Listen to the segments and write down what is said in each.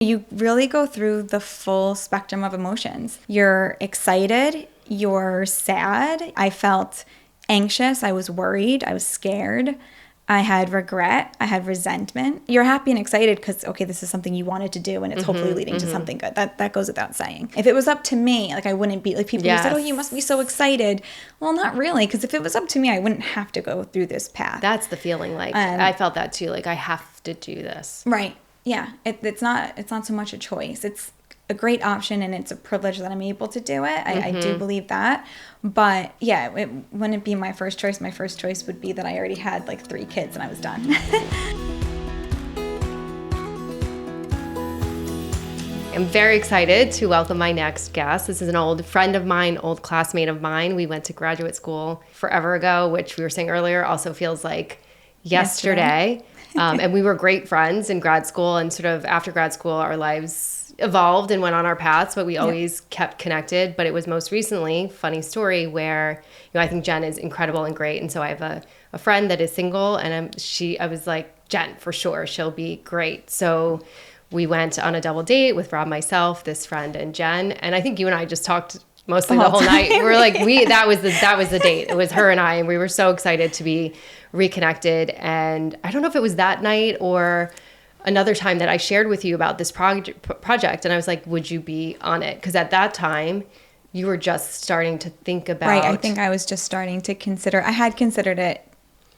You really go through the full spectrum of emotions. You're excited, you're sad. I felt anxious, I was worried, I was scared. I had regret, I had resentment. You're happy and excited because, okay, this is something you wanted to do and it's hopefully leading to something good. That goes without saying. If it was up to me, like I wouldn't be, like people who said, oh, you must be so excited. Well, not really, because if it was up to me, I wouldn't have to go through this path. That's the feeling, like I felt that too, like I have to do this. Right. Yeah. It's not so much a choice. It's a great option and it's a privilege that I'm able to do it. I do believe that. But yeah, it wouldn't be my first choice. My first choice would be that I already had like 3 kids and I was done. I'm very excited to welcome my next guest. This is an old friend of mine, old classmate of mine. We went to graduate school forever ago, which we were saying earlier also feels like yesterday. And we were great friends in grad school, and sort of after grad school, our lives evolved and went on our paths, but we always kept connected. But it was most recently, funny story, where, I think Jen is incredible and great. And so I have a friend that is single, and I was like, Jen, for sure, she'll be great. So we went on a double date with Rob, myself, this friend, and Jen. And I think you and I just talked mostly the whole night. We're like, that was the date. It was her and I, and we were so excited to be reconnected. And I don't know if it was that night or another time that I shared with you about this project. And I was like, would you be on it? Because at that time, you were just starting to think about... Right, I think I was just starting to consider... I had considered it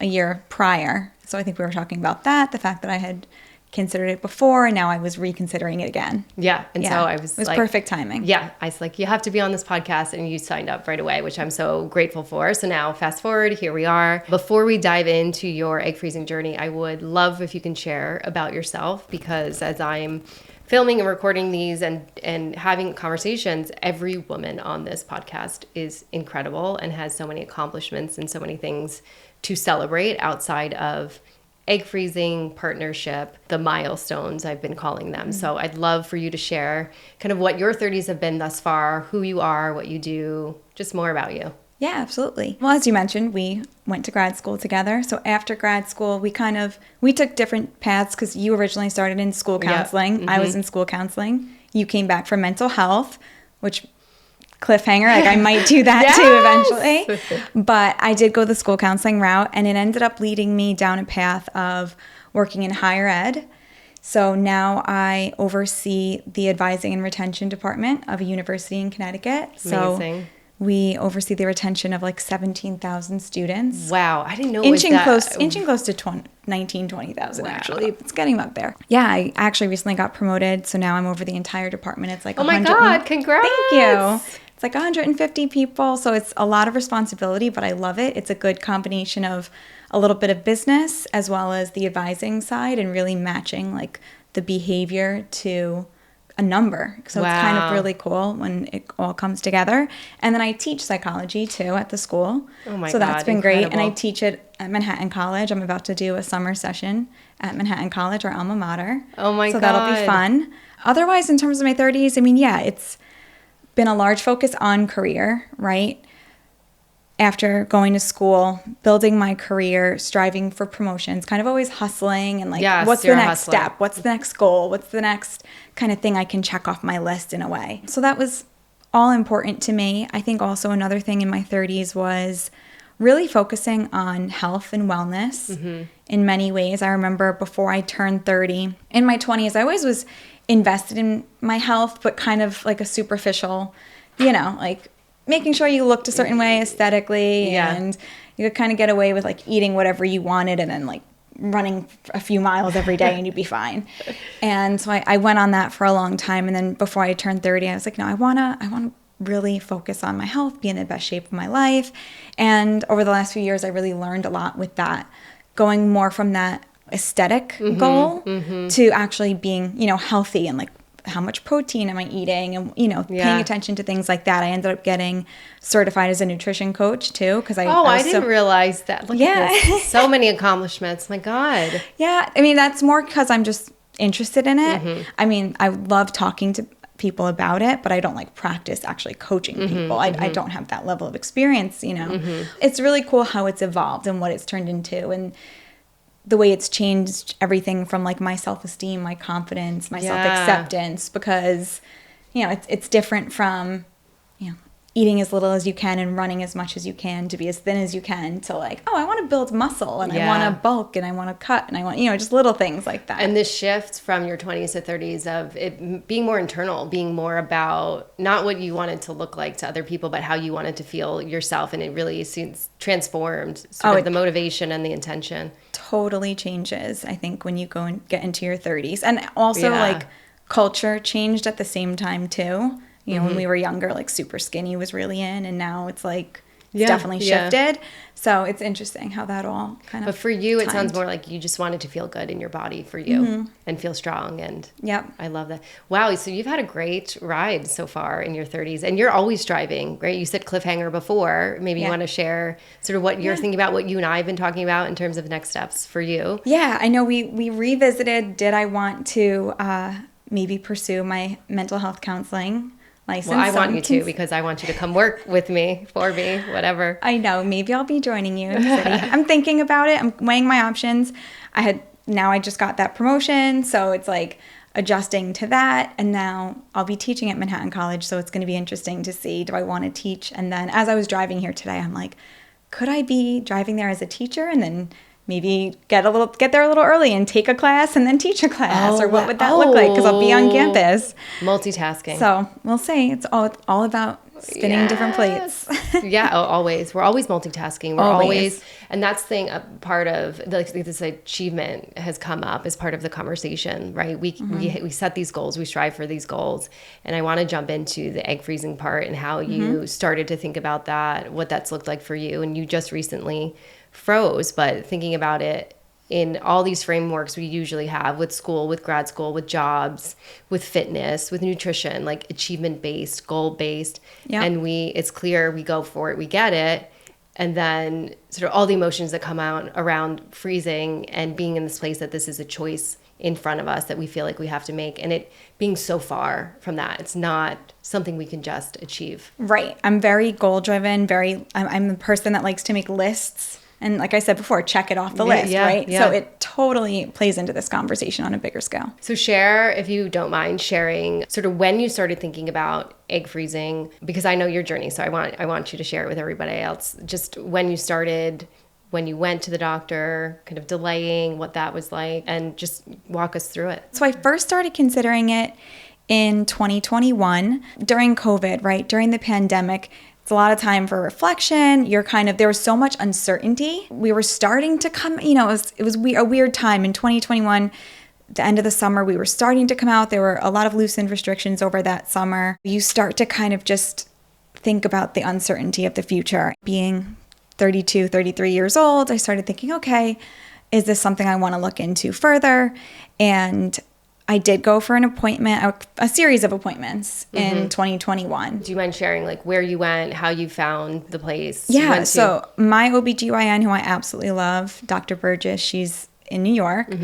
a year prior. So I think we were talking about that, the fact that I had considered it before, and now I was reconsidering it again. Yeah. And so I was It was like, perfect timing. Yeah. I was like, you have to be on this podcast, and you signed up right away, which I'm so grateful for. So now fast forward, here we are. Before we dive into your egg freezing journey, I would love if you can share about yourself, because as I'm filming and recording these and having conversations, every woman on this podcast is incredible and has so many accomplishments and so many things to celebrate outside of egg freezing, partnership, the milestones I've been calling them. So I'd love for you to share kind of what your 30s have been thus far, who you are, what you do, just more about you. Yeah, absolutely. Well, as you mentioned, we went to grad school together. So after grad school, we took different paths, because you originally started in school counseling. I was in school counseling. You came back from mental health, which... cliffhanger, like I might do that too eventually. But I did go the school counseling route, and it ended up leading me down a path of working in higher ed. So now I oversee the advising and retention department of a university in Connecticut. Amazing. So we oversee the retention of like 17,000 students. Wow, I didn't know inching it was that. Inching close to 20,000 actually. It's getting up there. Yeah, I actually recently got promoted, so now I'm over the entire department. It's like oh my God, congrats. Thank you. It's like 150 people, so it's a lot of responsibility, but I love it. It's a good combination of a little bit of business as well as the advising side, and really matching like the behavior to a number. So It's kind of really cool when it all comes together. And then I teach psychology too at the school. Oh my God, so that's been incredible. great. And I teach it at Manhattan College. I'm about to do a summer session at Manhattan College, our alma mater. Oh my God. So that'll be fun. Otherwise, in terms of my 30s, I mean, yeah, it's been a large focus on career, right? After going to school, building my career, striving for promotions, kind of always hustling and like, what's the next step? What's the next goal? What's the next kind of thing I can check off my list in a way? So that was all important to me. I think also another thing in my 30s was really focusing on health and wellness in many ways. I remember before I turned 30, in my 20s, I always was invested in my health, but kind of like a superficial, like making sure you looked a certain way aesthetically, and you could kind of get away with like eating whatever you wanted and then like running a few miles every day and you'd be fine. And so I went on that for a long time. And then before I turned 30, I was like, no, I want to really focus on my health, be in the best shape of my life. And over the last few years, I really learned a lot with that, going more from that aesthetic goal to actually being, healthy, and like how much protein am I eating, and, paying attention to things like that. I ended up getting certified as a nutrition coach too, because I didn't realize that. Look at this. So many accomplishments. My God. Yeah. I mean, that's more because I'm just interested in it. I mean, I love talking to people about it, but I don't like practice actually coaching people. I don't have that level of experience, It's really cool how it's evolved and what it's turned into. And the way it's changed everything from like my self-esteem, my confidence, my self-acceptance, because, you know, it's different from, you know, eating as little as you can and running as much as you can to be as thin as you can to like, oh, I want to build muscle and I want to bulk and I want to cut and I want, you know, just little things like that. And this shift from your 20s to 30s of it being more internal, being more about not what you wanted to look like to other people, but how you wanted to feel yourself. And it really seems transformed sort of the motivation and the intention. Totally changes, I think, when you go and get into your 30s. And also like culture changed at the same time too. You know, when we were younger, like super skinny was really in, and now it's like it's definitely shifted. So it's interesting how that all kind of. But for you, it sounds more like you just wanted to feel good in your body for you and feel strong. And I love that. Wow. So you've had a great ride so far in your 30s, and you're always striving, right? You said cliffhanger before. Maybe you want to share sort of what you're thinking about, what you and I have been talking about in terms of next steps for you. Yeah, I know we revisited, did I want to maybe pursue my mental health counseling license? Well, I want you to, because I want you to come work with me, for me, whatever. I know. Maybe I'll be joining you in the city. I'm thinking about it. I'm weighing my options. I just got that promotion, so it's like adjusting to that. And now I'll be teaching at Manhattan College, so it's going to be interesting to see, do I want to teach? And then as I was driving here today, I'm like, could I be driving there as a teacher and then maybe get there a little early and take a class and then teach a class, or what would that look like? Because I'll be on campus. Multitasking. So we'll see. It's all about spinning different plates. Always. We're always multitasking. We're always, and that's the thing. A part of this achievement has come up as part of the conversation, right? We set these goals. We strive for these goals, and I want to jump into the egg freezing part and how you started to think about that, what that's looked like for you, and you just recently froze, but thinking about it in all these frameworks we usually have with school, with grad school, with jobs, with fitness, with nutrition, like achievement-based, goal-based. And it's clear we go for it, we get it. And then sort of all the emotions that come out around freezing and being in this place that this is a choice in front of us that we feel like we have to make. And it being so far from that, it's not something we can just achieve. Right. I'm very goal-driven, I'm the person that likes to make lists. And like I said before, check it off the list, right? So it totally plays into this conversation on a bigger scale. So share, if you don't mind sharing, sort of when you started thinking about egg freezing, because I know your journey, so I want you to share it with everybody else. Just when you started, when you went to the doctor, kind of delaying, what that was like, and just walk us through it. So I first started considering it in 2021 during COVID, right? During the pandemic. It's a lot of time for reflection. There was so much uncertainty. We were starting to come, it was a weird time in 2021, the end of the summer, we were starting to come out. There were a lot of loosened restrictions over that summer. You start to kind of just think about the uncertainty of the future. Being 32, 33 years old, I started thinking, okay, is this something I want to look into further? And I did go for an appointment, a series of appointments in 2021. Do you mind sharing like where you went, how you found the place? Yeah, so my OBGYN, who I absolutely love, Dr. Burgess, she's in New York.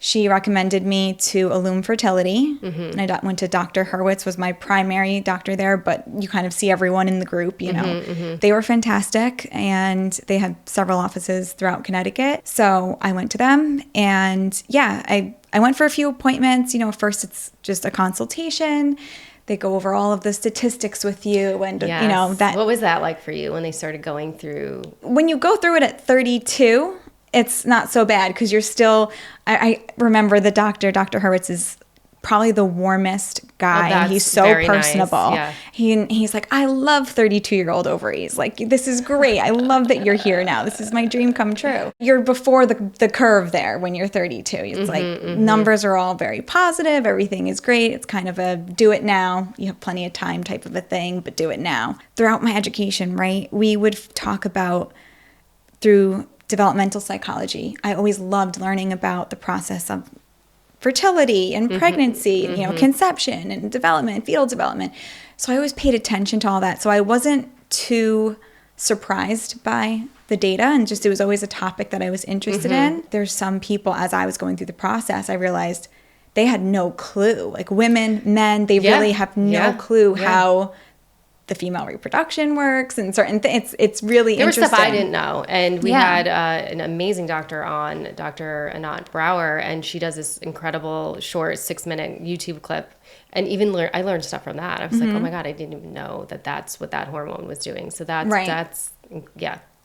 She recommended me to Fertility, and I went to Dr. Hurwitz, was my primary doctor there, but you kind of see everyone in the group, They were fantastic, and they had several offices throughout Connecticut. So I went to them, and I went for a few appointments. First it's just a consultation. They go over all of the statistics with you, and that. What was that like for you when they started going through? When you go through it at 32, it's not so bad because you're still. I remember the Dr. Hurwitz is probably the warmest guy. He's so personable. Nice. Yeah. He's like, I love 32-year-old ovaries. Like, this is great. I love that you're here now. This is my dream come true. You're before the curve there when you're 32. It's numbers are all very positive. Everything is great. It's kind of a do it now. You have plenty of time type of a thing, but do it now. Throughout my education, right, we would talk about through developmental psychology. I always loved learning about the process of fertility and pregnancy, conception and development, fetal development. So I always paid attention to all that. So I wasn't too surprised by the data, and it was always a topic that I was interested in. There's some people, as I was going through the process, I realized they had no clue. Like women, men, they really have no clue how the female reproduction works and certain things. It's really there interesting. was stuff I didn't know. And we had an amazing doctor on, Dr. Anat Brower, and she does this incredible short 6-minute YouTube clip. And even I learned stuff from that. I was like, oh my God, I didn't even know that that's what that hormone was doing. So that's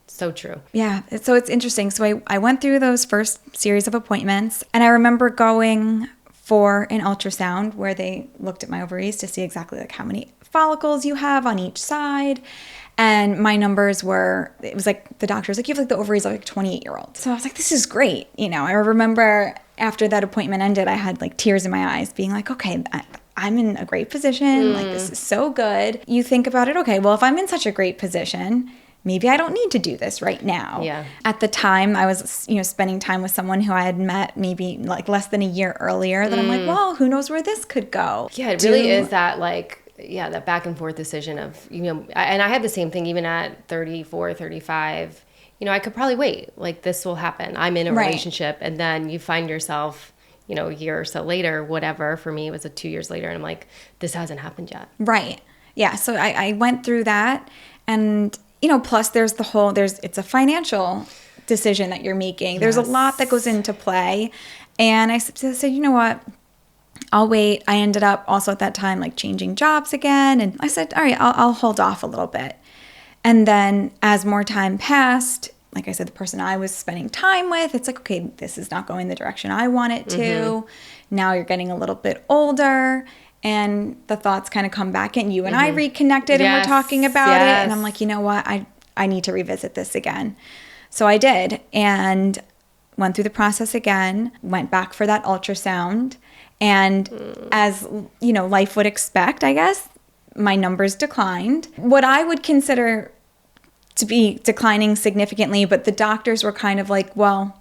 so true. Yeah. So it's interesting. So I went through those first series of appointments, and I remember going for an ultrasound where they looked at my ovaries to see exactly like how many follicles you have on each side. And my numbers were, it was like, the doctor was like, you have like the ovaries of like a 28-year-old. So I was like, this is great. You know, I remember after that appointment ended, I had like tears in my eyes being like, okay, I'm in a great position. Like, this is so good. You think about it, okay, well, if I'm in such a great position, maybe I don't need to do this right now. Yeah. At the time, I was, you know, spending time with someone who I had met maybe like less than a year earlier. That I'm like, well, who knows where this could go? Yeah, it really is that like, that back and forth decision of, you know, and I had the same thing even at 34, 35. You know, I could probably wait. Like, this will happen. I'm in a relationship, and then you find yourself, you know, a year or so later, whatever. For me, it was 2 years later, and I'm like, this hasn't happened yet. Right. Yeah. So I went through that, and you know, plus there's it's a financial decision that you're making. There's a lot that goes into play. And I said, you know what? I'll wait. I ended up also at that time like changing jobs again. And I said, all right, I'll hold off a little bit. And then as more time passed, like I said, the person I was spending time with, it's like, okay, this is not going the direction I want it to. Now you're getting a little bit older. And the thoughts kind of come back in. You and I reconnected and we're talking about it. And I'm like, you know what? I need to revisit this again. So I did, and went through the process again, went back for that ultrasound. And as, you know, life would expect, I guess, my numbers declined. What I would consider to be declining significantly, but the doctors were kind of like, well,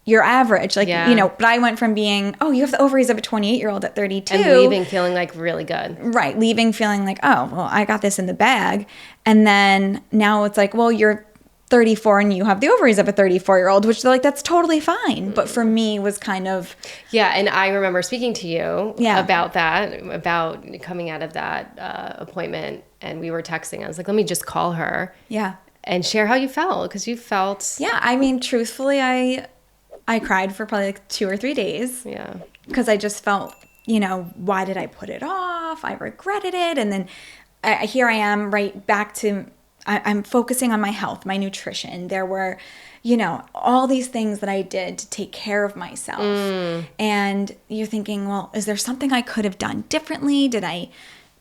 you're average, like, you know, but I went from being, oh, you have the ovaries of a 28-year-old at 32. And leaving feeling like really good. Right. Leaving feeling like, oh, well, I got this in the bag. And then now it's like, well, you're 34 and you have the ovaries of a 34-year-old, which they're like, that's totally fine. But for me was kind of. Yeah. And I remember speaking to you about that, about coming out of that appointment. And we were texting. I was like, let me just call her. Yeah. And share how you felt. Because you felt. Yeah. I mean, truthfully, I cried for probably like 2 or 3 days. Yeah. Because I just felt, you know, why did I put it off? I regretted it. And then here I am right back to, I'm focusing on my health, my nutrition. There were, you know, all these things that I did to take care of myself. And you're thinking, well, is there something I could have done differently?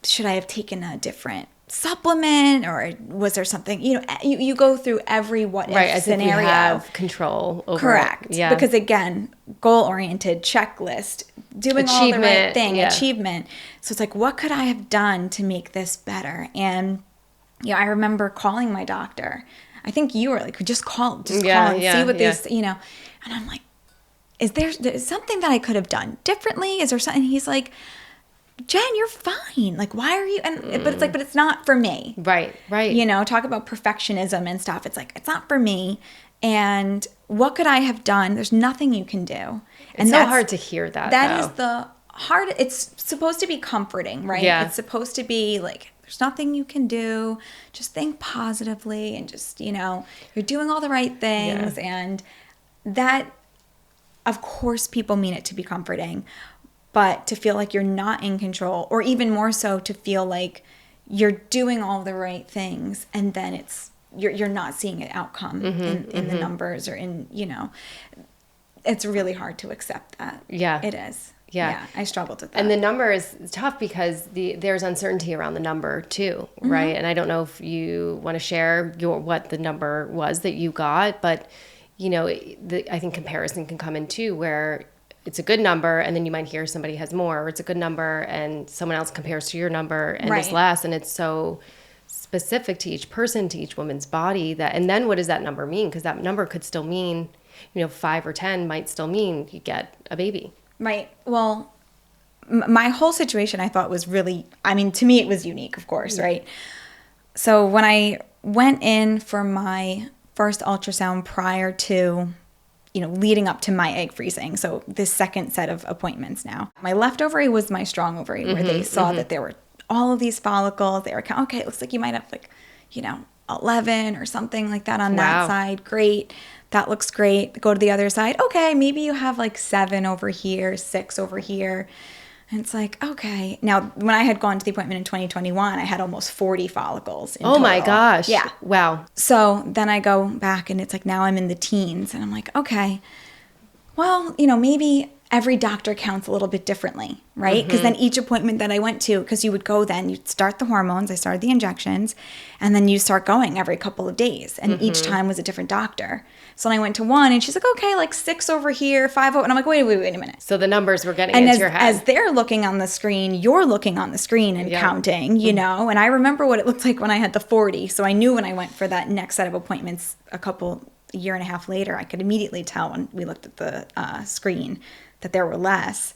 Should I have taken a different supplement, or was there something, you know, you go through every what if as scenario. If you have control over Correct. Yeah. Because again, goal-oriented, checklist, doing all the right thing, achievement. So it's like, what could I have done to make this better? And, you know, I remember calling my doctor. I think you were like, just call and see what they, you know. And I'm like, is there something that I could have done differently? Is there something? And he's like, Jen, you're fine. Like, why are you? And but it's like, but it's not for me. Right. You know, talk about perfectionism and stuff. It's like, it's not for me. And what could I have done? There's nothing you can do. And it's so hard to hear that. That is the hard. It's supposed to be comforting, right? Yeah. It's supposed to be like, there's nothing you can do. Just think positively and just, you know, you're doing all the right things. And that, of course, people mean it to be comforting. But to feel like you're not in control, or even more so to feel like you're doing all the right things, and then it's you're not seeing an outcome in the numbers, or in, you know, it's really hard to accept that. Yeah, it is. Yeah, I struggled with that. And the number is tough because there's uncertainty around the number too, right? And I don't know if you want to share what the number was that you got, but you know, I think comparison can come in too, where it's a good number, and then you might hear somebody has more, or it's a good number and someone else compares to your number and is less, and it's so specific to each person, to each woman's body, that, and then what does that number mean? Because that number could still mean, you know, 5 or 10 might still mean you get a baby. Right. Well, my whole situation I thought was really, I mean, to me it was unique, of course, right? So when I went in for my first ultrasound prior to, you know, leading up to my egg freezing, so this second set of appointments now, my left ovary was my strong ovary, where they saw that there were all of these follicles. They were okay, it looks like you might have 11 or something like that on that side. Great. That looks great. Go to the other side. Okay, maybe you have 7 over here, 6 over here. And it's okay. Now, when I had gone to the appointment in 2021, I had almost 40 follicles in total. My gosh. Yeah. Wow. So then I go back and it's now I'm in the teens. And I'm okay, well, maybe every doctor counts a little bit differently, right? Because then each appointment that I went to, because you would go then, you'd start the hormones, I started the injections, and then you start going every couple of days. And each time was a different doctor. So then I went to one, and she's okay, 6 over here, 5 over, and I'm wait a minute. So the numbers were getting into your head. And as they're looking on the screen, you're looking on the screen and counting, and I remember what it looked like when I had the 40. So I knew when I went for that next set of appointments a year and a half later, I could immediately tell when we looked at the screen that there were less.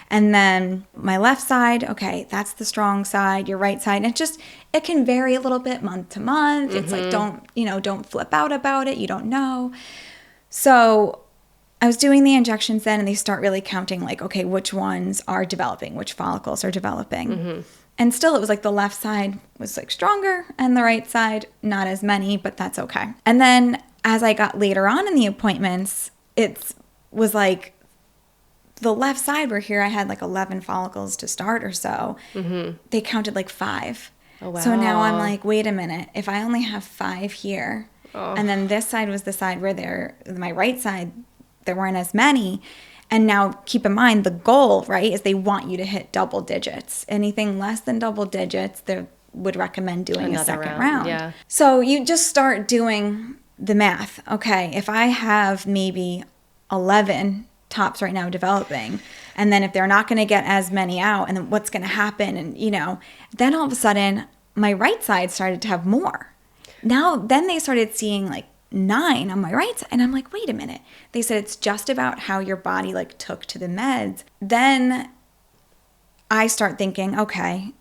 And then my left side, okay, that's the strong side. Your right side, and it can vary a little bit month to month. It's don't flip out about it. You don't know. So I was doing the injections then, and they start really counting okay, which ones are developing, which follicles are developing. And still it was the left side was stronger and the right side not as many, but that's okay. And then as I got later on in the appointments, it was the left side where here I had 11 follicles to start or so. They counted 5. Oh, wow. So now I'm wait a minute. If I only have 5 here, and then this side was the side where my right side, there weren't as many. And now keep in mind, the goal, right, is they want you to hit double digits. Anything less than double digits, they would recommend doing a second round. Yeah. So you just start doing the math. Okay, if I have maybe 11 tops right now developing, and then if they're not going to get as many out, and then what's going to happen, and then all of a sudden my right side started to have more. Then they started seeing 9 on my right side, and I'm wait a minute. They said it's just about how your body took to the meds. Then I start thinking, okay,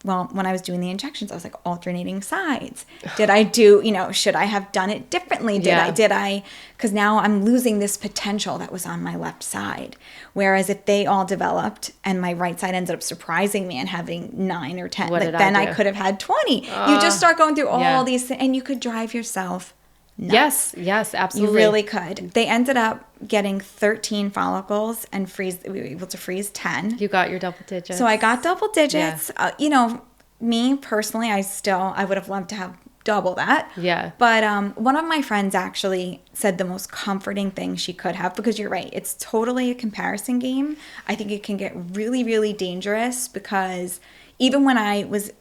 well, when I was doing the injections, I was alternating sides. Did I do, should I have done it differently? Did I, because now I'm losing this potential that was on my left side. Whereas if they all developed and my right side ended up surprising me and having 9 or 10, then I could have had 20. You just start going through all these things, and you could drive yourself nuts. Yes, absolutely. You really could. They ended up getting 13 follicles and we were able to freeze 10. You got your double digits. So I got double digits. Yeah. Me personally, I would have loved to have double that. Yeah. But one of my friends actually said the most comforting thing she could have, because you're right, it's totally a comparison game. I think it can get really, really dangerous, because even when I was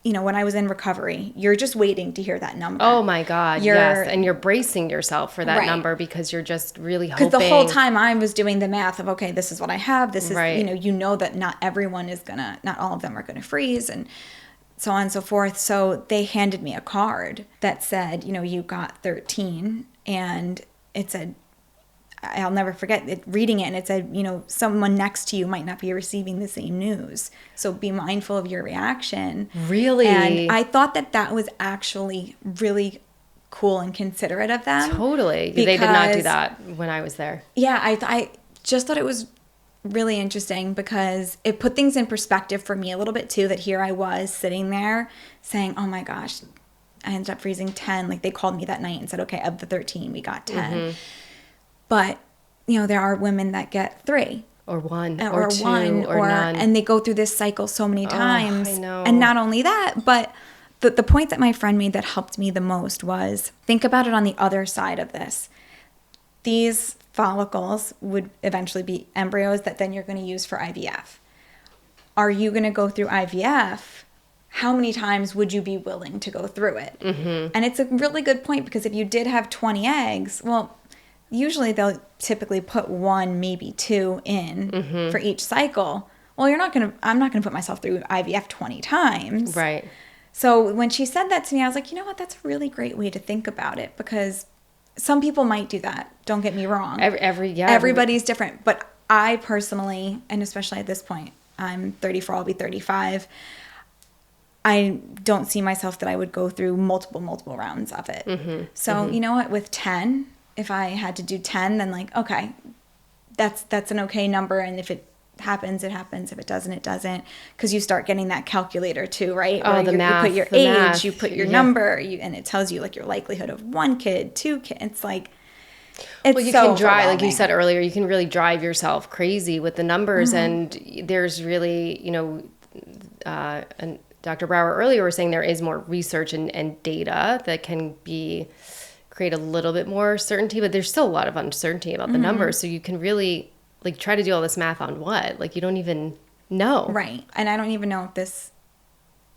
in recovery, you're just waiting to hear that number. Oh my God, yes. And you're bracing yourself for that number, because you're just really hoping. Because the whole time I was doing the math of, okay, this is what I have. This is, that not everyone is not all of them are going to freeze, and so on and so forth. So they handed me a card that said, you got 13. And it said, I'll never forget reading it, and it said, someone next to you might not be receiving the same news, so be mindful of your reaction. Really? And I thought that was actually really cool and considerate of them. Totally. They did not do that when I was there. Yeah, I just thought it was really interesting, because it put things in perspective for me a little bit too, that here I was sitting there saying, oh my gosh, I ended up freezing 10. They called me that night and said, okay, of the 13, we got 10. But, there are women that get 3. Or 1. Or 2. Or none. And they go through this cycle so many times. I know. And not only that, but the point that my friend made that helped me the most was, think about it on the other side of this. These follicles would eventually be embryos that then you're going to use for IVF. Are you going to go through IVF? How many times would you be willing to go through it? And it's a really good point, because if you did have 20 eggs, well, usually they'll typically put 1, maybe 2 in for each cycle. Well, I'm not going to put myself through IVF 20 times. Right. So when she said that to me, I was like, you know what? That's a really great way to think about it, because some people might do that. Don't get me wrong. Everybody's different. But I personally, and especially at this point, I'm 34, I'll be 35. I don't see myself that I would go through multiple rounds of it. So you know what? With 10, if I had to do 10, then okay, that's an okay number. And if it happens, it happens. If it doesn't, it doesn't. Because you start getting that calculator too, right? Oh, the math. You put your the age, math. you put your number, and it tells you like your likelihood of 1 kid, 2 kids. It's like, it's well, you so can drive, like you overwhelming. said earlier, you can really drive yourself crazy with the numbers. And there's really, and Dr. Brower earlier was saying there is more research and data that can create a little bit more certainty, but there's still a lot of uncertainty about the numbers. So you can really like try to do all this math on what? Like you don't even know. Right. And I don't even know if this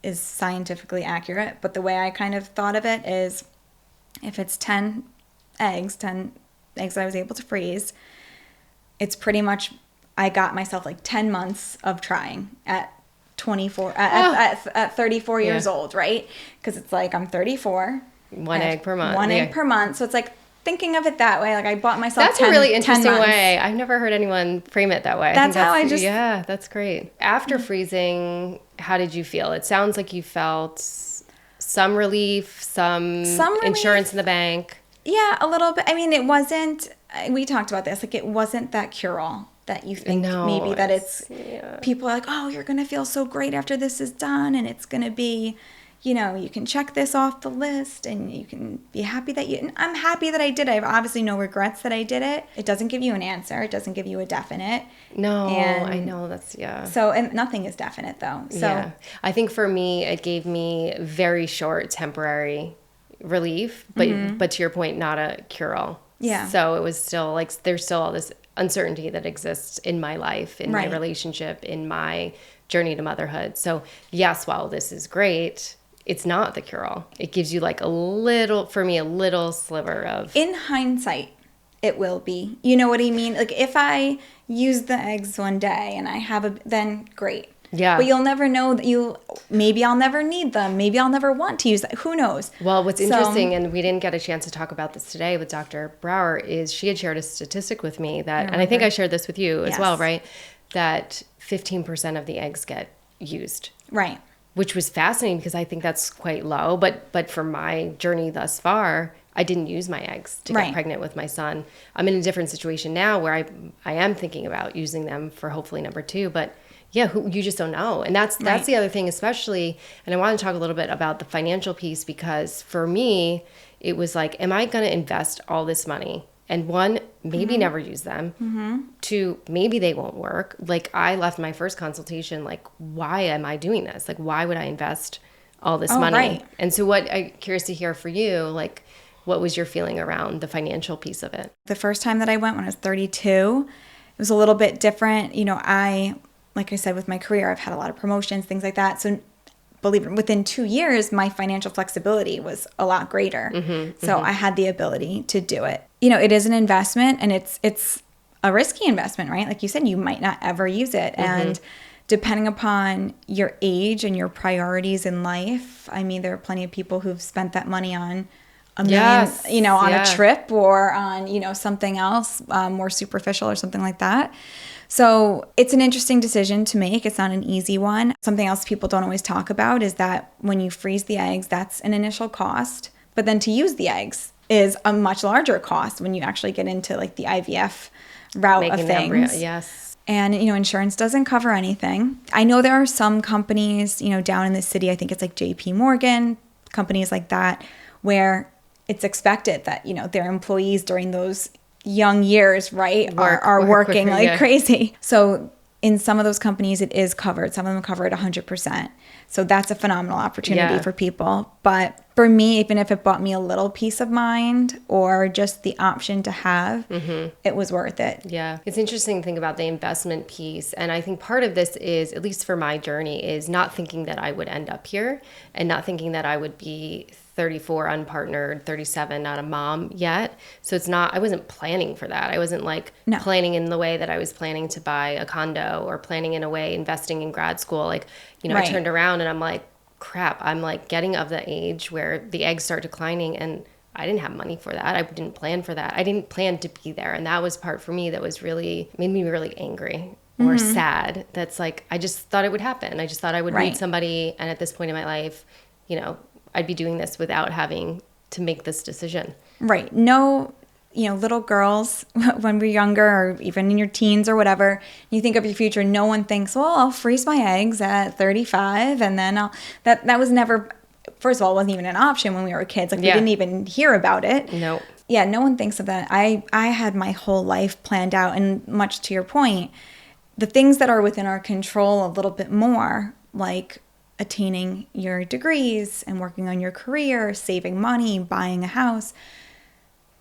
is scientifically accurate, but the way I kind of thought of it is if it's 10 eggs that I was able to freeze, it's pretty much, I got myself like 10 months of trying at 34 years old, right? Because it's like I'm 34. One egg per month. One egg per month. So it's like thinking of it that way. Like I bought myself That's a really interesting 10 months. way. I've never heard anyone frame it that way. Yeah, that's great. After freezing, how did you feel? It sounds like you felt some relief, some insurance in the bank. Yeah, a little bit. I mean, it wasn't, we talked about this, like it wasn't that cure-all that you think maybe that it's people are like, oh, you're going to feel so great after this is done. And it's going to be, you can check this off the list and you can be happy that and I'm happy that I did it. I have obviously no regrets that I did it. It doesn't give you an answer. It doesn't give you a definite. No, and I know So, and nothing is definite though. So I think for me, it gave me very short temporary relief, but to your point, not a cure-all. Yeah. So it was still like, there's still all this uncertainty that exists in my life, in my relationship, in my journey to motherhood. So yes, while this is great, it's not the cure-all. It gives you like a little sliver of... In hindsight, it will be. You know what I mean? Like if I use the eggs one day and I have then great. Yeah. But you'll never know that maybe I'll never need them. Maybe I'll never want to use that. Who knows? Well, what's interesting, and we didn't get a chance to talk about this today with Dr. Brower, is she had shared a statistic with me that, and I think I shared this with you as well, right? That 15% of the eggs get used. Right. Which was fascinating because I think that's quite low. But for my journey thus far, I didn't use my eggs to get pregnant with my son. I'm in a different situation now where I am thinking about using them for hopefully number 2, but yeah, you just don't know. And that's the other thing, especially, and I want to talk a little bit about the financial piece, because for me, it was like, am I going to invest all this money? And 1, maybe never use them. 2, maybe they won't work. Like I left my first consultation, like, why am I doing this? Like, why would I invest all this money? Right. And so I'm curious to hear for you, like, what was your feeling around the financial piece of it? The first time that I went when I was 32, it was a little bit different. Like I said, with my career, I've had a lot of promotions, things like that. So believe it, within 2 years, my financial flexibility was a lot greater. So I had the ability to do it. It is an investment and it's a risky investment, right? Like you said, you might not ever use it. And depending upon your age and your priorities in life, I mean, there are plenty of people who've spent that money on a million, on a trip or on, something else more superficial or something like that. So it's an interesting decision to make. It's not an easy one. Something else people don't always talk about is that when you freeze the eggs, that's an initial cost. But then to use the eggs is a much larger cost when you actually get into like the IVF route of things. Yes. And, insurance doesn't cover anything. I know there are some companies, down in the city, I think it's like JP Morgan, companies like that, where it's expected that, their employees during those young years, right, are working like crazy. So in some of those companies, it is covered. Some of them cover it 100%. So that's a phenomenal opportunity for people. But for me, even if it bought me a little peace of mind or just the option to have, it was worth it. Yeah. It's interesting to think about the investment piece. And I think part of this is, at least for my journey, is not thinking that I would end up here and not thinking that I would be 34 unpartnered, 37 not a mom yet. So I wasn't planning for that. I wasn't planning in the way that I was planning to buy a condo or planning in a way investing in grad school. Like, I turned around and I'm like, crap, I'm like getting of the age where the eggs start declining and I didn't have money for that. I didn't plan for that. I didn't plan to be there. And that was part for me that was made me really angry or sad. That's like, I just thought it would happen. I just thought I would meet somebody. And at this point in my life, I'd be doing this without having to make this decision. Right. No little girls when we're younger, or even in your teens or whatever, you think of your future, no one thinks, well, I'll freeze my eggs at 35 and then that was never, first of all, it wasn't even an option when we were kids. Like we didn't even hear about it. No. Yeah, no one thinks of that. I had my whole life planned out, and much to your point, the things that are within our control a little bit more, like attaining your degrees and working on your career, saving money, buying a house,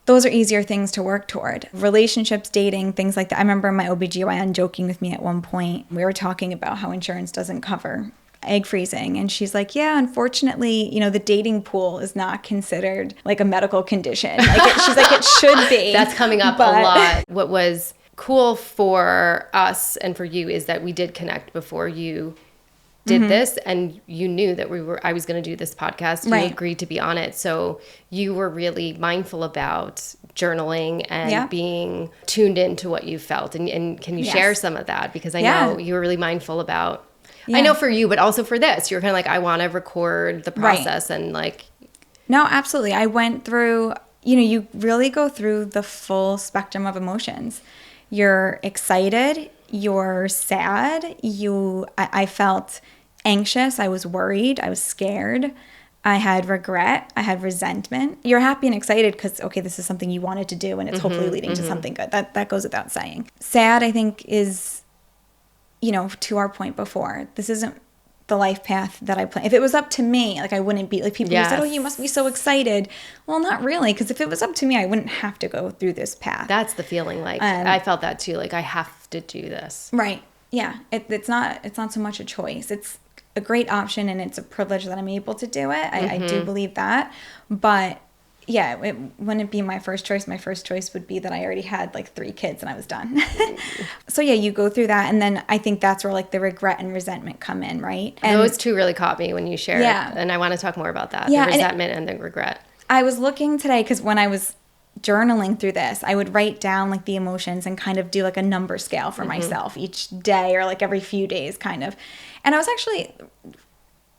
those are easier things to work toward. Relationships, dating, things like that. I remember my OBGYN joking with me at one point. We were talking about how insurance doesn't cover egg freezing. And she's like, yeah, unfortunately, the dating pool is not considered like a medical condition. She's like, it should be. That's coming up a lot. What was cool for us and for you is that we did connect before you did this, and you knew that I was going to do this podcast. You agreed to be on it. So you were really mindful about journaling and being tuned into what you felt. And can you share some of that? Because I know you were really mindful about, I know for you, but also for this, you're kind of like, I want to record the process and like. No, absolutely. I went through, you really go through the full spectrum of emotions. You're excited, you're sad, I felt anxious, I was worried, I was scared, I had regret, I had resentment. You're happy and excited because, okay, this is something you wanted to do and it's hopefully leading to something good. That goes without saying. Sad, I think, is, to our point before, this isn't the life path that I plan. If it was up to me, like I wouldn't be like people who said, oh, you must be so excited. Well, not really, because if it was up to me, I wouldn't have to go through this path. That's the feeling. Like I felt that too. Like I have to do this. Right. Yeah. It's not so much a choice. It's a great option, and it's a privilege that I'm able to do it. I do believe that. But yeah, it wouldn't be my first choice. My first choice would be that I already had like 3 kids and I was done. So yeah, you go through that. And then I think that's where like the regret and resentment come in, right? And those two really caught me when you shared. Yeah. And I want to talk more about that. Yeah, the resentment and the regret. I was looking today because when I was journaling through this, I would write down like the emotions and kind of do like a number scale for myself each day or like every few days kind of. And I was actually,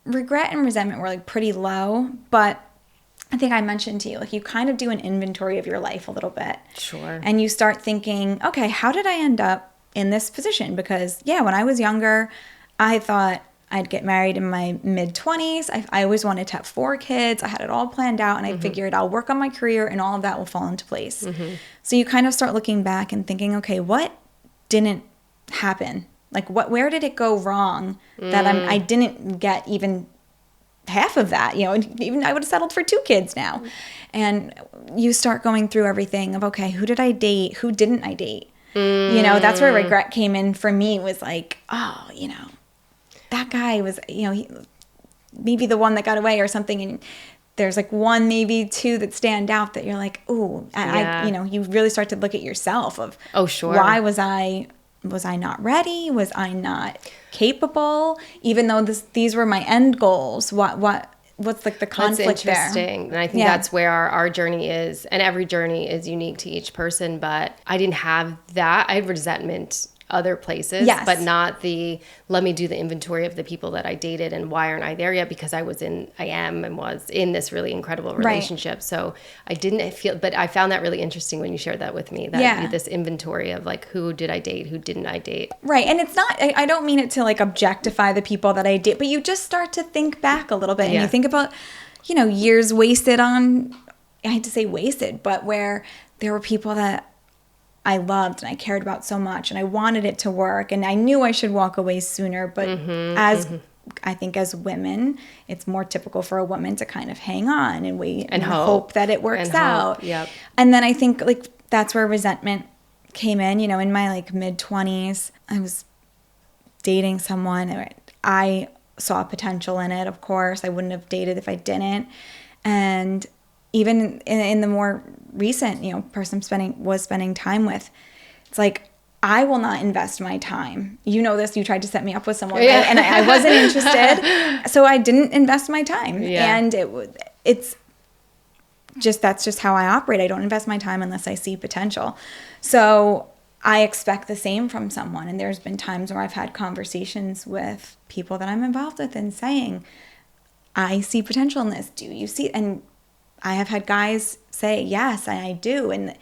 regret and resentment were like pretty low, but I think I mentioned to you, like you kind of do an inventory of your life a little bit. Sure. And you start thinking, okay, how did I end up in this position? Because when I was younger, I thought I'd get married in my mid-20s. I always wanted to have 4 kids. I had it all planned out, and I figured I'll work on my career and all of that will fall into place. So you kind of start looking back and thinking, okay, what didn't happen? Like where did it go wrong that I didn't get even half of that, even I would have settled for 2 kids now. And you start going through everything of, okay, who did I date? Who didn't I date? That's where regret came in for me, was like, oh, that guy was, maybe the one that got away or something. And there's like 1, maybe 2 that stand out that you're like, ooh, you really start to look at yourself of, oh, sure. Why was I not ready? Was I not capable? Even though these were my end goals, what's like the conflict there? That's interesting. And I think that's where our journey is. And every journey is unique to each person. But I didn't have that. I had resentment other places, but not let me do the inventory of the people that I dated and why aren't I there yet? Because I was in this really incredible relationship. Right. So I didn't feel, but I found that really interesting when you shared that with me, that this inventory of like, who did I date? Who didn't I date? Right. And it's not, I don't mean it to like objectify the people that I date, but you just start to think back a little bit and you think about, years wasted on, I hate to say wasted, but where there were people that I loved and I cared about so much and I wanted it to work and I knew I should walk away sooner. But I think as women, it's more typical for a woman to kind of hang on and wait and hope that it works out. Yep. And then I think like that's where resentment came in, in my like mid-20s. I was dating someone. I saw potential in it, of course. I wouldn't have dated if I didn't. And even in the more recent, person was spending time with, it's like, I will not invest my time. This, you tried to set me up with someone, right? And I wasn't interested. So I didn't invest my time. Yeah. And it's just, that's just how I operate. I don't invest my time unless I see potential. So I expect the same from someone. And there's been times where I've had conversations with people that I'm involved with and saying, I see potential in this. Do you see? And I have had guys say, yes, I do. And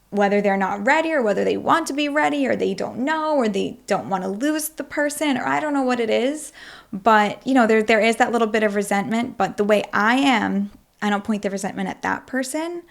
whether they're not ready or whether they want to be ready or they don't know or they don't want to lose the person or I don't know what it is. But, there is that little bit of resentment. But the way I am, I don't point the resentment at that person.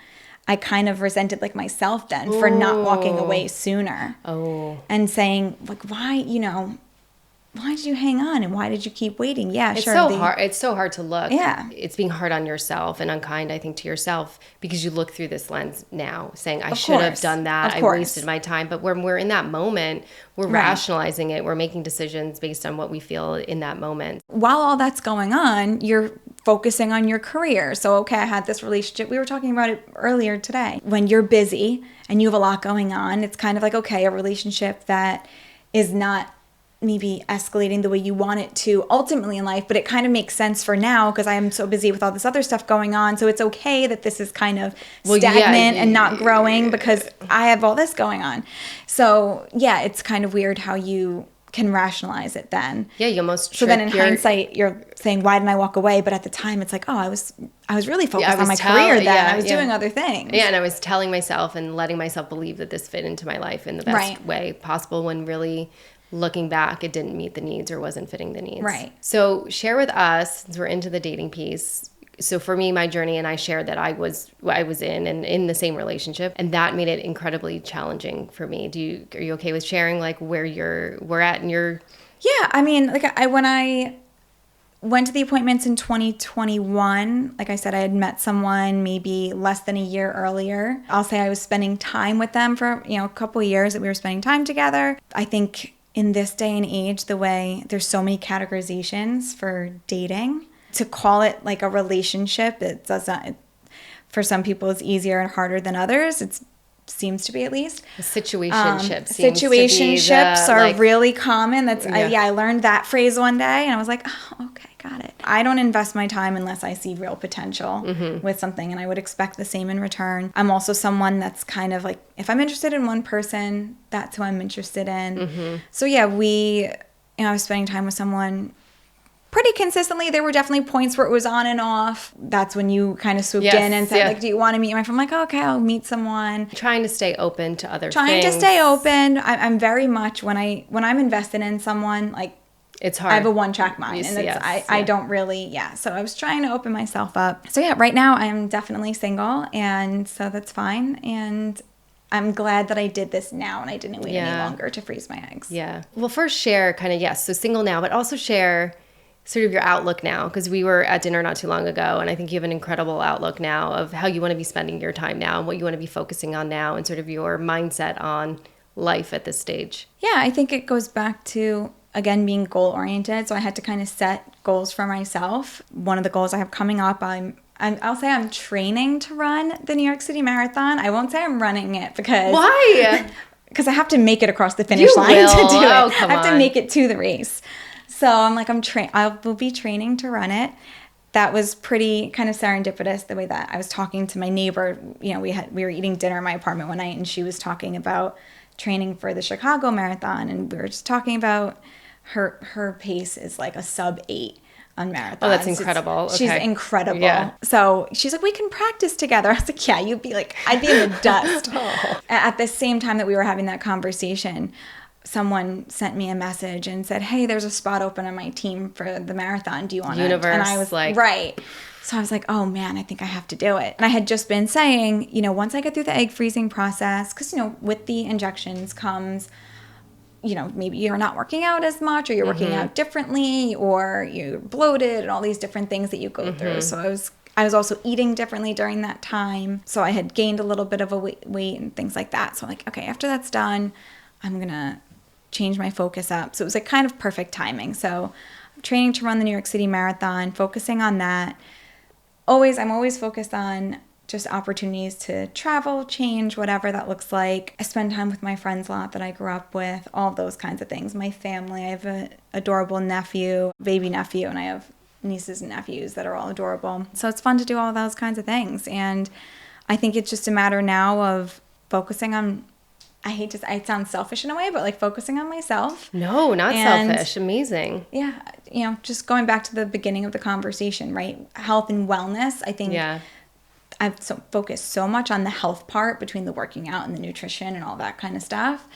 I kind of resented like myself then for not walking away sooner. Oh. And saying like, why did you hang on and why did you keep waiting? Yeah, it's sure. Hard. It's so hard to look. Yeah. It's being hard on yourself and unkind, I think, to yourself because you look through this lens now saying, I should have done that. I wasted my time. But when we're in that moment, we're rationalizing it. We're making decisions based on what we feel in that moment. While all that's going on, you're focusing on your career. So, okay, I had this relationship. We were talking about it earlier today. When you're busy and you have a lot going on, it's kind of like, okay, a relationship that is not maybe escalating the way you want it to ultimately in life, but it kind of makes sense for now because I am so busy with all this other stuff going on. So it's okay that this is kind of stagnant and not growing because I have all this going on. So yeah, it's kind of weird how you can rationalize it then. Yeah, you almost so then in hindsight, you're saying, why didn't I walk away? But at the time, it's like, oh, I was really focused on my career then. I was doing other things. Yeah, and I was telling myself and letting myself believe that this fit into my life in the best way possible when really looking back, it didn't meet the needs or wasn't fitting the needs. Right. So share with us, since we're into the dating piece. So for me, my journey, and I shared that I was in the same relationship, and that made it incredibly challenging for me. Are you okay with sharing like we're at in your? Yeah, I mean, like when I went to the appointments in 2021, like I said, I had met someone maybe less than a year earlier. I'll say I was spending time with them for a couple of years that we were spending time together. I think in this day and age, the way there's so many categorizations for dating, to call it like a relationship, it does not. For some people, it's easier and harder than others. It seems to be, at least. Situationships are really common. I learned that phrase one day, and I was like, oh, okay, got it. I don't invest my time unless I see real potential with something, and I would expect the same in return. I'm also someone that's kind of like, if I'm interested in one person, that's who I'm interested in. So yeah, I was spending time with someone pretty consistently. There were definitely points where it was on and off. That's when you kind of swooped in and said, like, do you want to meet my friend? I'm like, oh, okay, I'll meet someone. Trying to stay open to other things. Trying to stay open. I'm very much, when I'm invested in someone, like, it's hard. I have a one-track mind. I don't really, So I was trying to open myself up. So yeah, right now I am definitely single, and so that's fine. And I'm glad that I did this now and I didn't wait any longer to freeze my eggs. Yeah. Well, first share kind of, so single now, but also share sort of your outlook now, because we were at dinner not too long ago, and I think you have an incredible outlook now of how you want to be spending your time now and what you want to be focusing on now and sort of your mindset on life at this stage. Yeah, I think it goes back to, again, being goal-oriented. So I had to kind of set goals for myself. One of the goals I have coming up, I'll say I'm training to run the New York City Marathon. I won't say I'm running it because... Why? Because I have to make it across the finish line to do it. I have to make it to the race. So I'm like, I will be training to run it. That was pretty kind of serendipitous, the way that I was talking to my neighbor. We were eating dinner in my apartment one night, and she was talking about training for the Chicago Marathon, and we were just talking about her pace is like a sub-8 on marathons. Oh, that's incredible. She's incredible. Yeah. So she's like, we can practice together. I was like, yeah, you'd be like, I'd be in the dust. At the same time that we were having that conversation, someone sent me a message and said, hey, there's a spot open on my team for the marathon. Do you want to? Universe. And I was like, right. So I was like, oh man, I think I have to do it. And I had just been saying, once I get through the egg freezing process, because, with the injections comes, maybe you're not working out as much, or you're working out differently, or you're bloated, and all these different things that you go through. So I was also eating differently during that time. So I had gained a little bit of a weight and things like that. So I'm like, okay, after that's done, I'm going to change my focus up. So it was like kind of perfect timing. So I'm training to run the New York City Marathon, focusing on that. I'm always focused on just opportunities to travel, change, whatever that looks like. I spend time with my friends a lot that I grew up with, all those kinds of things. My family, I have an adorable baby nephew, and I have nieces and nephews that are all adorable. So it's fun to do all those kinds of things. And I think it's just a matter now of focusing on I hate to say, it sounds selfish in a way, but like focusing on myself. No, not And selfish. Amazing. yeah, just going back to the beginning of the conversation, right? Health and wellness. I think I've focused so much on the health part between the working out and the nutrition and all that kind of stuff.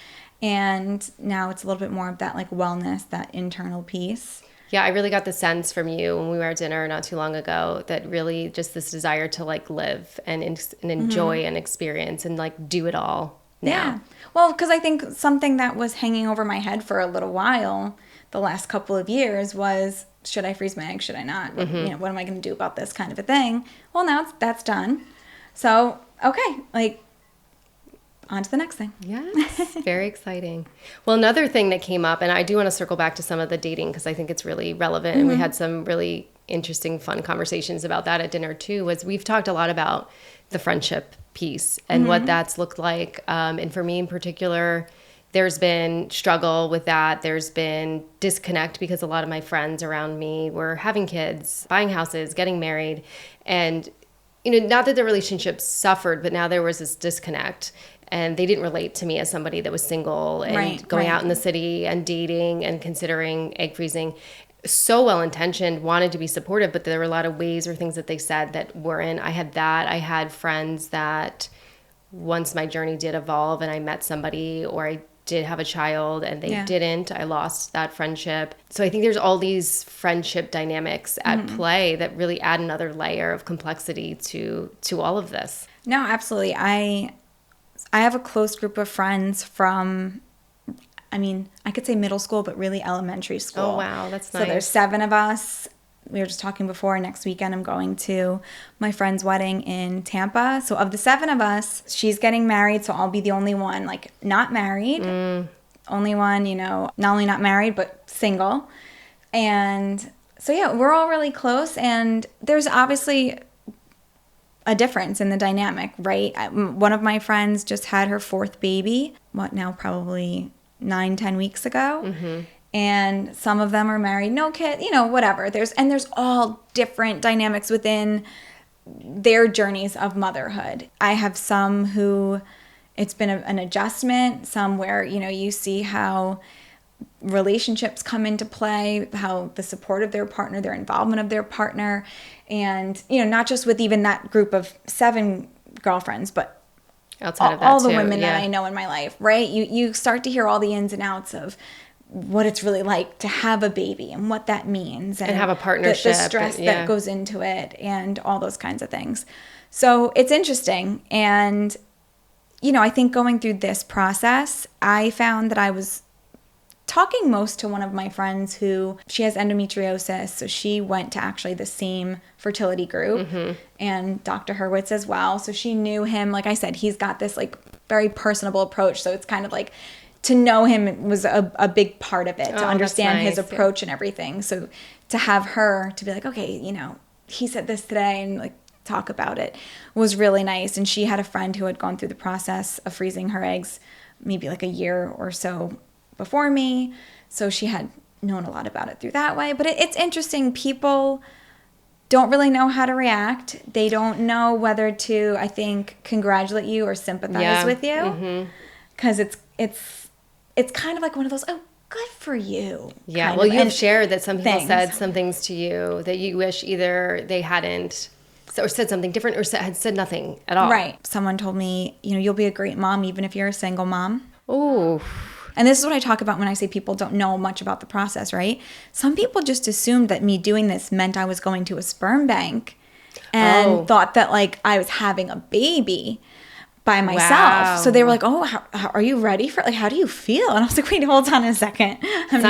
And now it's a little bit more of that like wellness, that internal piece. Yeah, I really got the sense from you when we were at dinner not too long ago that really just this desire to like live and enjoy and experience and like do it all now. Yeah. Well, because I think something that was hanging over my head for a little while the last couple of years was, should I freeze my eggs? Should I not? What am I going to do about this kind of a thing? Well, now that's done. So, okay, like, on to the next thing. Yes, very exciting. Well, another thing that came up, and I do want to circle back to some of the dating because I think it's really relevant, and we had some really interesting, fun conversations about that at dinner too, was we've talked a lot about the friendship piece and what that's looked like. And for me in particular, there's been struggle with that. There's been disconnect because a lot of my friends around me were having kids, buying houses, getting married. And, not that the relationship suffered, but now there was this disconnect. And they didn't relate to me as somebody that was single and going out in the city and dating and considering egg freezing. So well-intentioned, wanted to be supportive, but there were a lot of ways or things that they said that weren't. I had that. I had friends that once my journey did evolve and I met somebody or I did have a child and they didn't, I lost that friendship. So I think there's all these friendship dynamics at play that really add another layer of complexity to all of this. No, absolutely. I have a close group of friends from, I could say middle school, but really elementary school. Oh, wow. That's nice. So there's 7 of us. We were just talking before, next weekend I'm going to my friend's wedding in Tampa. So of the 7 of us, she's getting married, so I'll be the only one, like, not married. Only one, not only not married, but single. And so, yeah, we're all really close. And there's obviously a difference in the dynamic, right? One of my friends just had her 4th baby, probably 9-10 weeks ago. And some of them are married, no kid, whatever. There's all different dynamics within their journeys of motherhood. I have some who it's been an adjustment, some where, you see how relationships come into play, how the support of their partner, their involvement of their partner, and, not just with even that group of 7 girlfriends, but outside of that all the too, women that I know in my life, right? You start to hear all the ins and outs of what it's really like to have a baby and what that means. And have a partnership. The stress that goes into it and all those kinds of things. So it's interesting. And, I think going through this process, I found that I was talking most to one of my friends who, she has endometriosis, so she went to actually the same fertility group, and Dr. Hurwitz as well. So she knew him. Like I said, he's got this like very personable approach. So it's kind of like to know him was a big part of it, to understand his approach and everything. So to have her to be like, okay, he said this today and like talk about it was really nice. And she had a friend who had gone through the process of freezing her eggs maybe like a year or so before me. So she had known a lot about it through that way. But it's interesting. People don't really know how to react. They don't know whether to, I think, congratulate you or sympathize with you. Because it's kind of like one of those, oh, good for you. Yeah, well, you've shared that some people said some things to you that you wish either they hadn't or said something different or had said nothing at all. Right. Someone told me, you'll be a great mom even if you're a single mom. Oh. And this is what I talk about when I say people don't know much about the process, right? Some people just assumed that me doing this meant I was going to a sperm bank and thought that like I was having a baby by myself. Wow. So they were like, oh, how are you ready for, like, how do you feel? And I was like, wait, hold on a second. I'm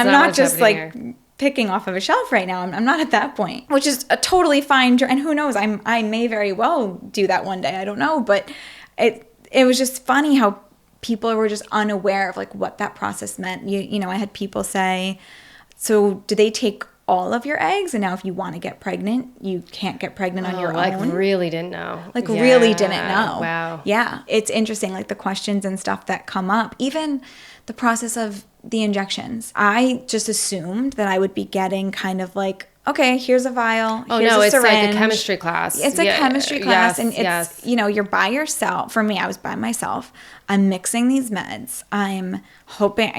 not just like picking off of a shelf right now. I'm not at that point, which is a totally fine. And who knows, I may very well do that one day. I don't know. But it was just funny how people were just unaware of like what that process meant. You know, I had people say, so do they take all of your eggs, and now if you want to get pregnant, you can't get pregnant on your own? Like really didn't know. Really didn't know. Wow. Yeah. It's interesting, like the questions and stuff that come up, even the process of the injections. I just assumed that I would be getting kind of like, okay, here's a vial. Here's a it's syringe. like a chemistry class. It's a chemistry class, and it's, yes. you're by yourself. For me, I was by myself. I'm mixing these meds. I'm hoping,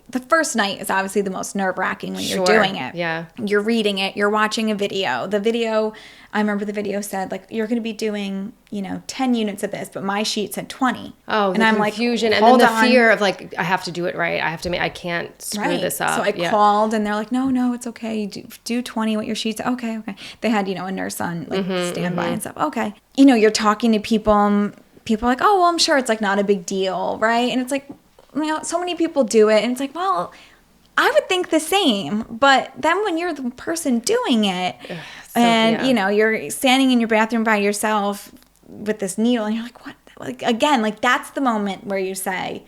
the first night is obviously the most nerve-wracking when you're doing it. Yeah. You're reading it. You're watching a video. The video, I remember the video said, like, you're going to be doing, 10 units of this, but my sheet said 20. Oh, and the I'm confusion. like, and then the on. fear of, like, I have to do it right. I can't screw this up. So I called, and they're like, no, it's okay. Do 20 what your sheet said. Okay. They had, a nurse on, like, standby and stuff. Okay. You're talking to people, people are like, oh, well, I'm sure it's like not a big deal, right? And it's like, so many people do it, and it's like, well, I would think the same, but then when you're the person doing it, you're standing in your bathroom by yourself with this needle, and you're like, what? Like, again, like, that's the moment where you say,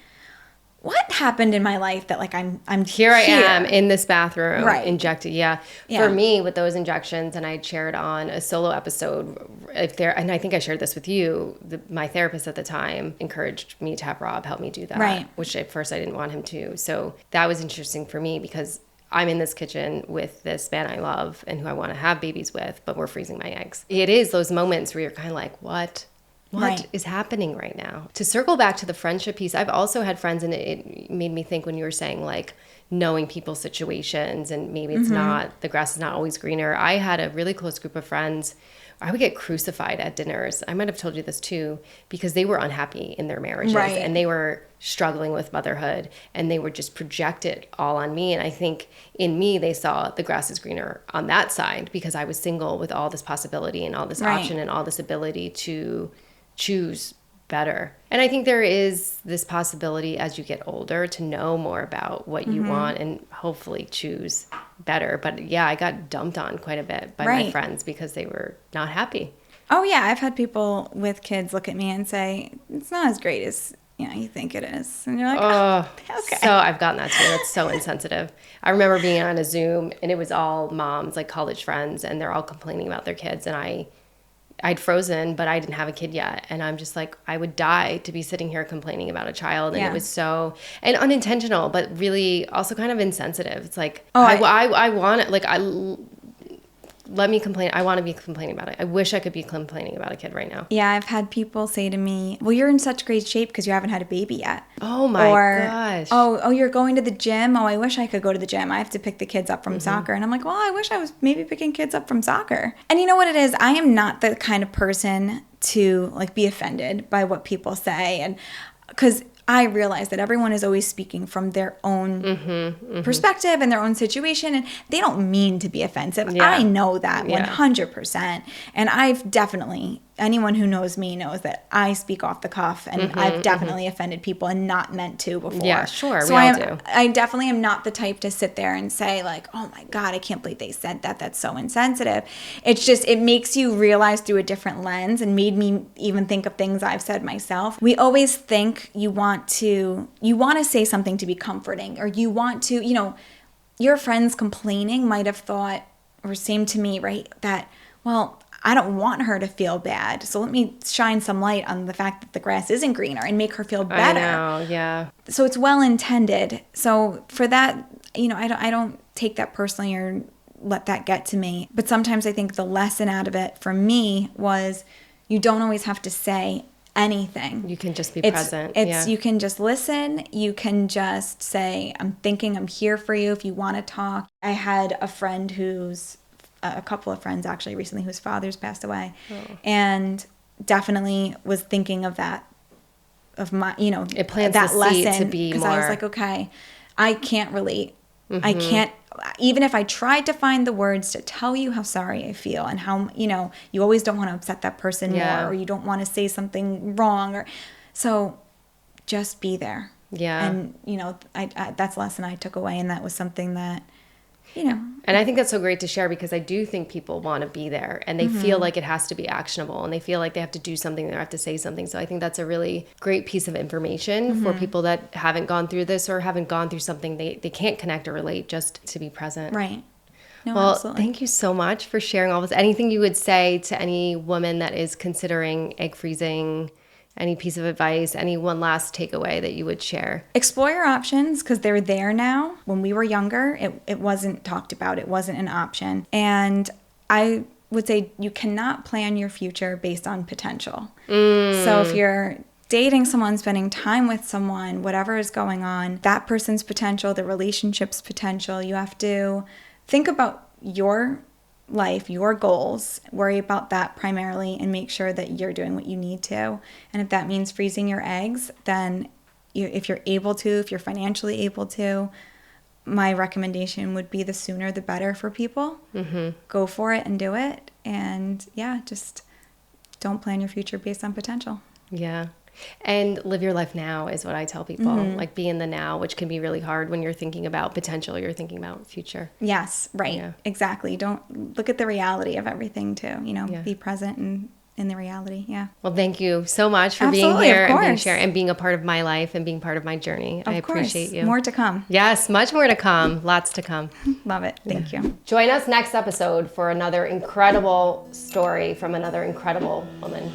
what happened in my life that, like, I'm here I am in this bathroom, injected. Yeah. Yeah. For me, with those injections, and I shared on a solo episode, and I think I shared this with you, my therapist at the time encouraged me to have Rob help me do that, which at first I didn't want him to. So that was interesting for me because I'm in this kitchen with this man I love and who I want to have babies with, but we're freezing my eggs. It is those moments where you're kind of like, what is happening right now? To circle back to the friendship piece, I've also had friends, and it made me think when you were saying, like, knowing people's situations and maybe it's not, the grass is not always greener. I had a really close group of friends. I would get crucified at dinners. I might have told you this too, because they were unhappy in their marriages and they were struggling with motherhood, and they would just project it all on me. And I think in me, they saw the grass is greener on that side because I was single with all this possibility and all this option and all this ability to choose better. And I think there is this possibility as you get older to know more about what you want and hopefully choose better. But yeah, I got dumped on quite a bit by my friends because they were not happy. Oh yeah, I've had people with kids look at me and say, it's not as great as you think it is. And you're like, oh, okay. So I've gotten that too. It's so insensitive. I remember being on a Zoom and it was all moms, like college friends, and they're all complaining about their kids. And I'd frozen, but I didn't have a kid yet. And I'm just like, I would die to be sitting here complaining about a child. And it was so, and unintentional, but really also kind of insensitive. It's like, I want it. Like, let me complain. I want to be complaining about it. I wish I could be complaining about a kid right now. Yeah, I've had people say to me, well, you're in such great shape because you haven't had a baby yet. Oh my gosh. Oh, you're going to the gym? Oh, I wish I could go to the gym. I have to pick the kids up from soccer. And I'm like, well, I wish I was maybe picking kids up from soccer. And you know what it is? I am not the kind of person to, like, be offended by what people say. And because I realize that everyone is always speaking from their own perspective and their own situation, and they don't mean to be offensive. Yeah. I know that 100%. And I've definitely, anyone who knows me knows that I speak off the cuff, and I've definitely offended people and not meant to before. Yeah, sure. So I definitely am not the type to sit there and say, like, oh my God, I can't believe they said that. That's so insensitive. It's just, it makes you realize through a different lens, and made me even think of things I've said myself. We always think you want to say something to be comforting, or you want to, your friends complaining might have thought, or seemed to me, right, that, well, I don't want her to feel bad, so let me shine some light on the fact that the grass isn't greener and make her feel better. I know, yeah. So it's well intended. So for that, I don't take that personally or let that get to me. But sometimes I think the lesson out of it for me was, you don't always have to say anything. You can just be present. You can just listen. You can just say, I'm thinking, I'm here for you if you want to talk. I had a friend a couple of friends actually recently whose fathers passed away, and definitely was thinking of that, of my, it plants that the lesson, seed to be more. Because I was like, okay, I can't relate. I can't, even if I tried to find the words to tell you how sorry I feel and how, you always don't want to upset that person more, or you don't want to say something wrong, so just be there. Yeah. And, I that's a lesson I took away, and that was something that, And I think that's so great to share, because I do think people want to be there, and they feel like it has to be actionable, and they feel like they have to do something, they have to say something. So I think that's a really great piece of information for people that haven't gone through this or haven't gone through something they can't connect or relate, just to be present. Right. No, well, absolutely. Thank you so much for sharing all this. Anything you would say to any woman that is considering egg freezing? Any piece of advice, any one last takeaway that you would share? Explore your options, because they're there now. When we were younger, it wasn't talked about. It wasn't an option. And I would say you cannot plan your future based on potential. So if you're dating someone, spending time with someone, whatever is going on, that person's potential, the relationship's potential, you have to think about your life, your goals, worry about that primarily, and make sure that you're doing what you need to. And if that means freezing your eggs, then if you're able to, if you're financially able to, my recommendation would be the sooner the better for people. Go for it and do it. And yeah, just don't plan your future based on potential. Yeah. And live your life now is what I tell people. Like, be in the now, which can be really hard when you're thinking about potential, you're thinking about future. Yes, right. Yeah. Exactly. Don't look at the reality of everything too. Be present and in the reality. Yeah. Well, thank you so much for Absolutely, being here of and being course. sharing and being a part of my life and being part of my journey. I appreciate you. More to come. Yes, much more to come. Lots to come. Love it. Thank you. Join us next episode for another incredible story from another incredible woman.